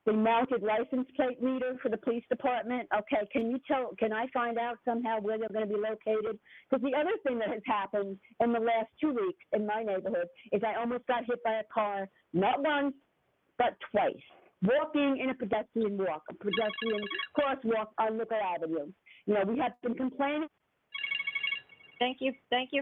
Speaker 14: the mounted license plate reader for the police department. Okay, can I find out somehow where they're going to be located? Because the other thing that has happened in the last 2 weeks in my neighborhood is I almost got hit by a car, not once, but twice, walking in a pedestrian crosswalk on Nickel Avenue. You know, we have been complaining.
Speaker 1: Thank you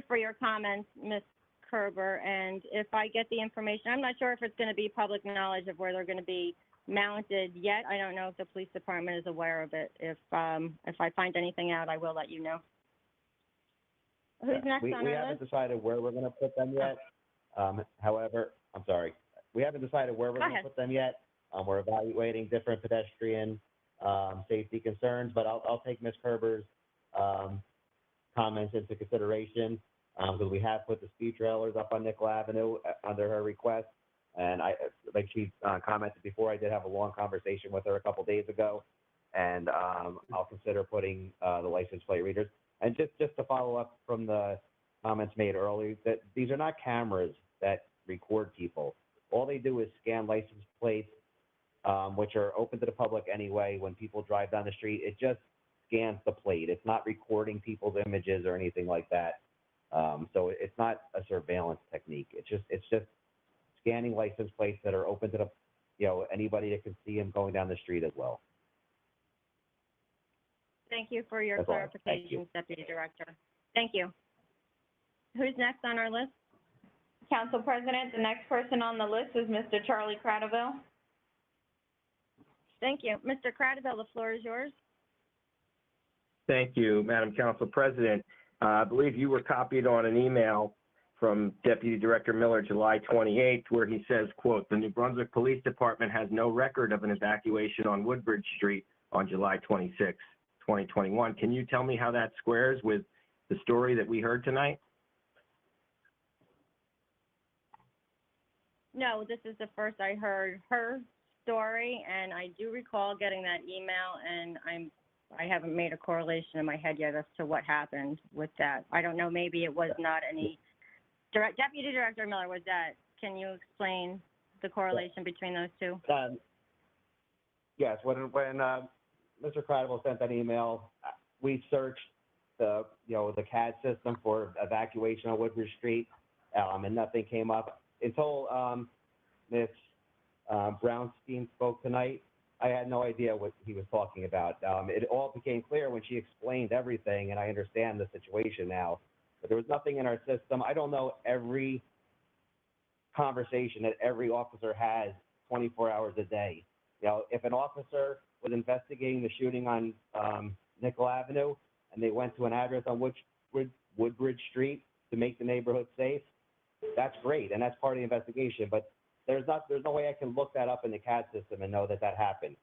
Speaker 1: for your comments, Ms. Kerber. And if I get the information, I'm not sure if it's going to be public knowledge of where they're going to be mounted yet. I don't know if the police department is aware of it. If I find anything out, I will let you know. Who's next on our list?
Speaker 11: We haven't decided where we're going to put them yet. However, I'm sorry. We haven't decided where we're going to put them yet. We're evaluating different pedestrian safety concerns, but I'll take Ms. Kerber's comments into consideration because we have put the speed trailers up on Nickel Avenue under her request. And like she commented before, I did have a long conversation with her a couple days ago, and I'll consider putting the license plate readers. And just to follow up from the comments made earlier, that these are not cameras that record people. All they do is scan license plates, which are open to the public anyway. When people drive down the street, it just scans the plate. It's not recording people's images or anything like that. So it's not a surveillance technique. It's just scanning license plates that are open to the, anybody that can see them going down the street as well.
Speaker 1: Thank you for your
Speaker 11: That's all.
Speaker 1: clarification, Deputy Director. Thank you. Who's next on our list?
Speaker 2: Council President, the next person on the list is Mr. Charlie Cradaville.
Speaker 1: Thank you. Mr. Cradaville, the floor is yours.
Speaker 5: Thank you, Madam Council President. I believe you were copied on an email from Deputy Director Miller, July 28th, where he says, quote, "The New Brunswick Police Department has no record of an evacuation on Woodbridge Street on July 26, 2021. Can you tell me how that squares with the story that we heard tonight?"
Speaker 1: No, this is the first I heard her story, and I do recall getting that email, and I haven't made a correlation in my head yet as to what happened with that. I don't know, maybe it was not any Deputy Director Miller, was that, can you explain the correlation between those two?
Speaker 11: Yes, when Mr. Cradaville sent that email, we searched the CAD system for evacuation on Woodbridge Street, and nothing came up until Ms. Brownstein spoke tonight. I had no idea what he was talking about. It all became clear when she explained everything, and I understand the situation now. But there was nothing in our system. I don't know every conversation that every officer has 24 hours a day. If an officer was investigating the shooting on Nickel Avenue and they went to an address on Woodbridge Street to make the neighborhood safe, that's great, and that's part of the investigation. But there's no way I can look that up in the CAD system and know that happened.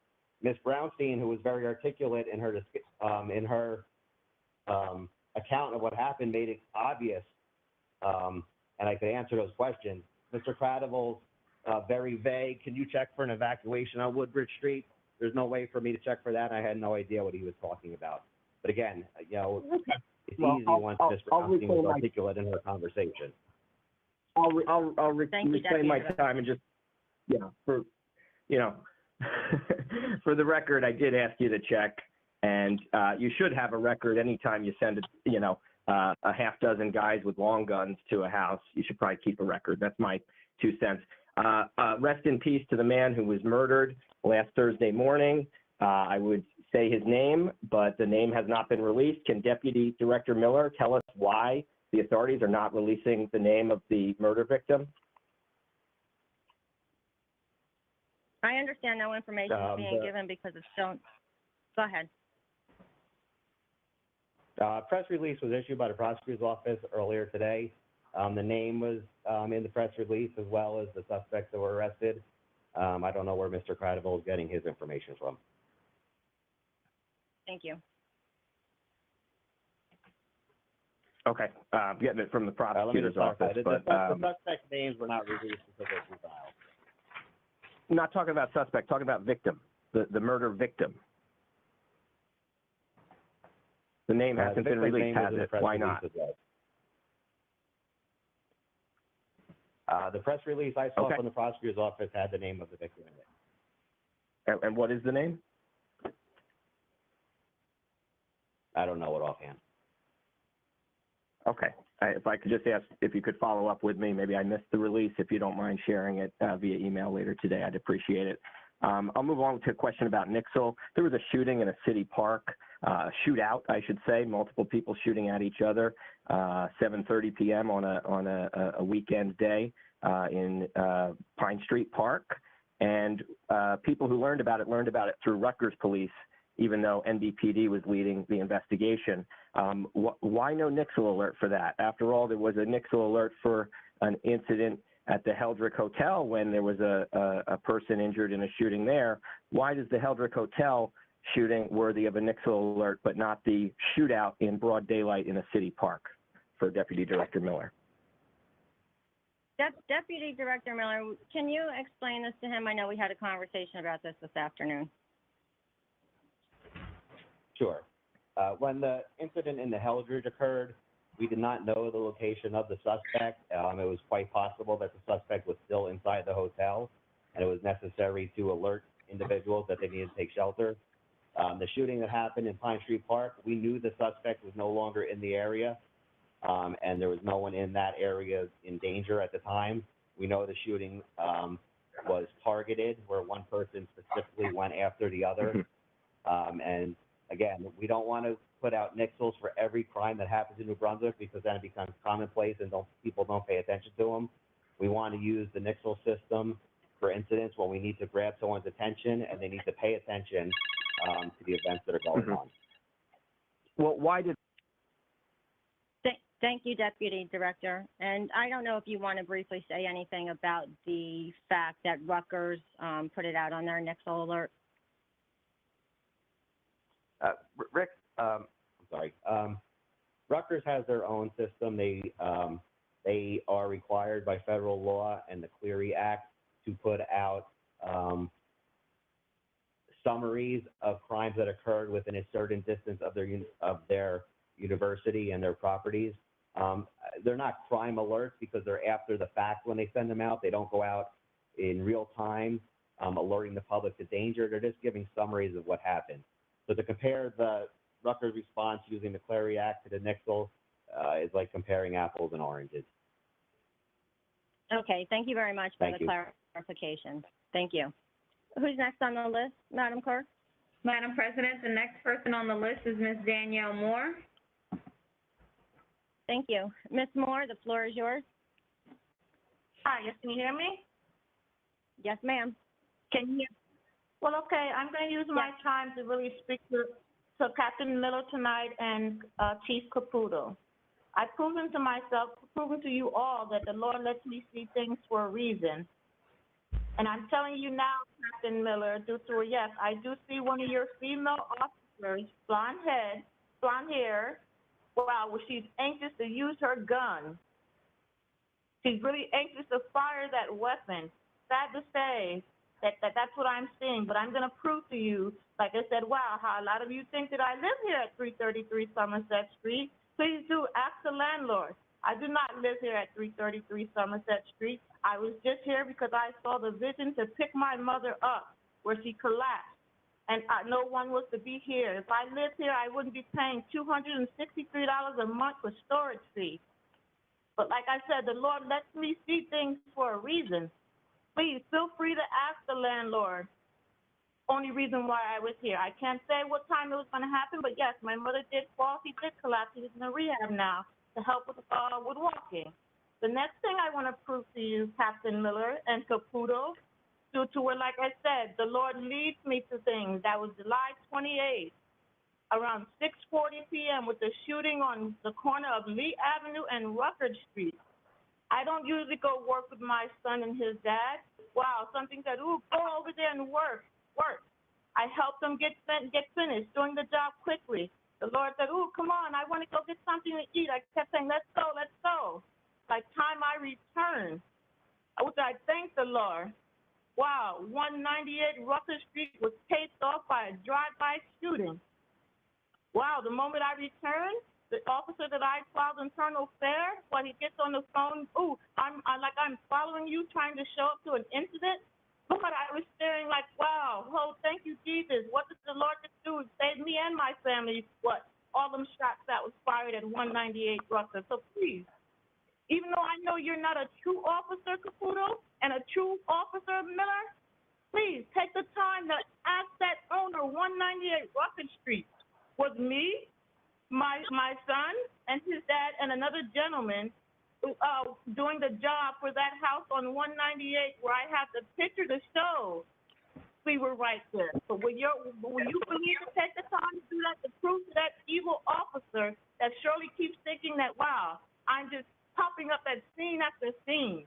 Speaker 11: Ms. Brownstein, who was very articulate in her account of what happened, made it obvious, and I could answer those questions. Mr. Cradaville's very vague. Can you check for an evacuation on Woodbridge Street? There's no way for me to check for that. I had no idea what he was talking about. But again, it's easy once Ms. Brownstein was articulate in her conversation.
Speaker 5: I'll reclaim my time and just, for the record, I did ask you to check, and you should have a record anytime you send a half dozen guys with long guns to a house. You should probably keep a record. That's my 2 cents. Rest in peace to the man who was murdered last Thursday morning. I would say his name, but the name has not been released. Can Deputy Director Miller tell us why the authorities are not releasing the name of the murder victim?
Speaker 1: I understand no information is being given because it's still. Go ahead.
Speaker 11: Press release was issued by the prosecutor's office earlier today. The name was in the press release as well as the suspects that were arrested. I don't know where Mr. Cradaville is getting his information from.
Speaker 1: Thank you.
Speaker 5: Okay, getting it from the prosecutor's office, but
Speaker 11: the suspect names were not released until they were filed.
Speaker 5: not talking about suspect, talking about victim, the murder victim. The name hasn't been released, has it? Why not?
Speaker 11: The press release I saw
Speaker 5: Okay.
Speaker 11: from the prosecutor's office had the name of the victim in it.
Speaker 5: And what is the name?
Speaker 11: I don't know it offhand.
Speaker 5: Okay. If I could just ask if you could follow up with me, maybe I missed the release. If you don't mind sharing it via email later today, I'd appreciate it. I'll move on to a question about Nixle. There was a shooting in a city park, shootout, I should say, multiple people shooting at each other, 7:30 p.m. on a weekend day in Pine Street Park. And people who learned about it through Rutgers police, even though NBPD was leading the investigation. Why no Nixle alert for that? After all, there was a Nixle alert for an incident at the Heldrick Hotel when there was a person injured in a shooting there. Why does the Heldrick Hotel shooting worthy of a Nixle alert, but not the shootout in broad daylight in a city park for Deputy Director Miller?
Speaker 1: Deputy Director Miller, can you explain this to him? I know we had a conversation about this afternoon.
Speaker 11: Sure. When the incident in the Heldridge occurred, we did not know the location of the suspect. It was quite possible that the suspect was still inside the hotel, and it was necessary to alert individuals that they needed to take shelter. The shooting that happened in Pine Street Park, we knew the suspect was no longer in the area, and there was no one in that area in danger at the time. We know the shooting was targeted, where one person specifically went after the other. And again, we don't want to put out nixles for every crime that happens in New Brunswick, because then it becomes commonplace and people don't pay attention to them. We want to use the nixle system for incidents when we need to grab someone's attention and they need to pay attention to the events that are going on.
Speaker 5: Well, why did...
Speaker 1: Thank you, Deputy Director. And I don't know if you want to briefly say anything about the fact that Rutgers put it out on their Nixle alert.
Speaker 11: Rick, I'm sorry. Rutgers has their own system. They are required by federal law and the Clery Act to put out summaries of crimes that occurred within a certain distance of their university and their properties. They're not crime alerts because they're after the fact when they send them out. They don't go out in real time alerting the public to danger. They're just giving summaries of what happened. So to compare the Rutgers response using the Clery Act to the Nixle is like comparing apples and oranges.
Speaker 1: Okay, thank you very much for the clarification. Thank you. Who's next on the list, Madam Clerk?
Speaker 2: Madam President, the next person on the list is Ms. Danielle Moore.
Speaker 1: Thank you. Ms. Moore, the floor is yours.
Speaker 9: Hi, yes, can you hear me?
Speaker 1: Yes, ma'am.
Speaker 9: Can you hear? Well, okay, I'm going to use my time to really speak to Captain Miller tonight and Chief Caputo. I've proven to myself, proven to you all, that the Lord lets me see things for a reason. And I'm telling you now, Captain Miller, due to a yes, I do see one of your female officers, blonde hair, wow, well, she's anxious to use her gun. She's really anxious to fire that weapon. Sad to say that's what I'm seeing, but I'm going to prove to you, like I said, wow, how a lot of you think that I live here at 333 Somerset Street. Please do ask the landlord. I do not live here at 333 Somerset Street. I was just here because I saw the vision to pick my mother up where she collapsed, and no one was to be here. If I lived here, I wouldn't be paying $263 a month for storage fee. But like I said, the Lord lets me see things for a reason. Please feel free to ask the landlord. Only reason why I was here. I can't say what time it was going to happen, but yes, my mother did fall. She did collapse. She's in a rehab now to help with walking. The next thing I want to prove to you, Captain Miller and Caputo, due to where, like I said, the Lord leads me to things. That was July 28th, around 6:40 p.m. with the shooting on the corner of Lee Avenue and Rutgers Street. I don't usually go work with my son and his dad. Wow, something said, ooh, go over there and work. I helped them get finished, doing the job quickly. The Lord said, ooh, come on, I want to go get something to eat. I kept saying, let's go. By the time I returned, which I thank the Lord, Wow, 198 Rucker Street was taped off by a drive-by shooting. Wow, the moment I returned, the officer that I filed internal affair, when he gets on the phone, ooh, I'm following you, trying to show up to an incident. Lord, I was staring like, wow, oh, thank you, Jesus. What did the Lord do? Save me and my family. What? All them shots that was fired at 198 Rucker. So please, even though I know you're not a true officer, Caputo, and a true officer, Miller, please take the time to ask that owner, 198 Rucker Street, was me, my son, and his dad, and another gentleman doing the job for that house on 198 where I have the picture to show we were right there. So will you believe to take the time to do that, to prove to that evil officer that surely keeps thinking that, wow, I'm just popping up at scene after scene.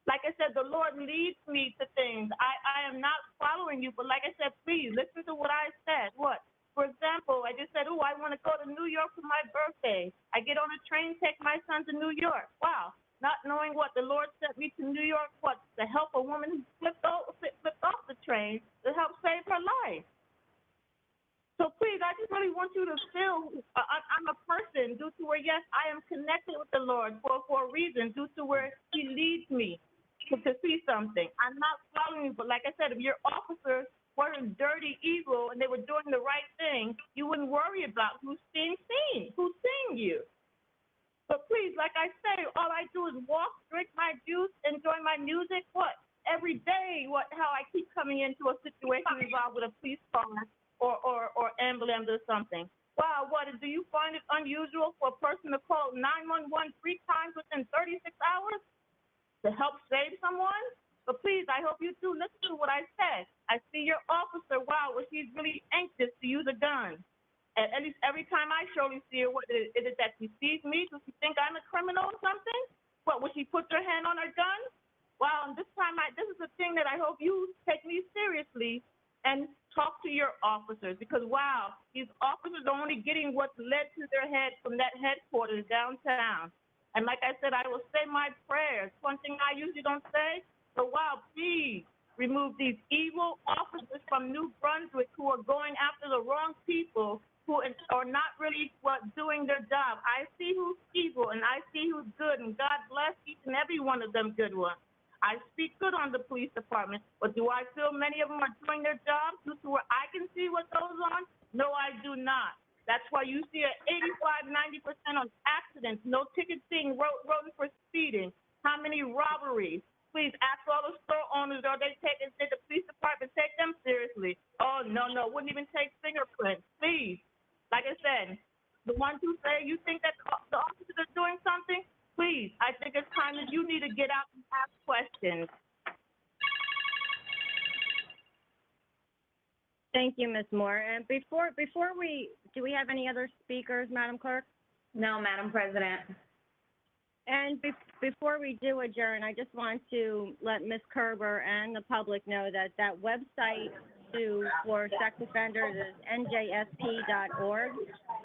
Speaker 9: Like I said, the Lord leads me to things. I am not following you, but like I said, please listen to what I said. What? For example, I just said, oh, I want to go to New York for my birthday. I get on a train, take my son to New York. Wow. Not knowing what the Lord sent me to New York, what, to help a woman who flipped off the train to help save her life. So please, I just really want you to feel I'm a person due to where, yes, I am connected with the Lord for a reason, due to where he leads me to see something. I'm not following you, but like I said, if your officers weren't dirty, evil, and they were doing the right thing, you wouldn't worry about who's being seen, who's seeing you. But please, like I say, all I do is walk, drink my juice, enjoy my music. What? Every day, how I keep coming into a situation involved with a police car or ambulance or something. Wow, what? Do you find it unusual for a person to call 911 3 times within 36 hours to help save someone? But please, I hope you do listen to what I said. I see your officer, wow, well, she's really anxious to use a gun. At least every time I surely see her, what is it that she sees me? Does she think I'm a criminal or something? What, will she put her hand on her gun? Wow, and this time, this is a thing that I hope you take me seriously and talk to your officers, because, wow, these officers are only getting what's led to their head from that headquarters downtown. And like I said, I will say my prayers. One thing I usually don't say, but wow, please remove these evil officers from New Brunswick who are going after the wrong people, who are not really doing their job. I see who's evil and I see who's good, and God bless each and every one of them good ones. I speak good on the police department, but do I feel many of them are doing their jobs due to where I can see what goes on? No, I do not. That's why you see an 85–90% on accidents, no tickets being written for speeding. How many robberies? Please ask all the store owners, did the police department take them seriously? Oh, no, wouldn't even take fingerprints. Please, like I said, the ones who say you think that the officers are doing something, please, I think it's time that you need to get out and ask questions.
Speaker 1: Thank you, Ms. Moore. And before do we have any other speakers, Madam Clerk?
Speaker 2: No, Madam President.
Speaker 1: And before we do adjourn, I just want to let Ms. Kerber and the public know that website for sex offenders is njsp.org.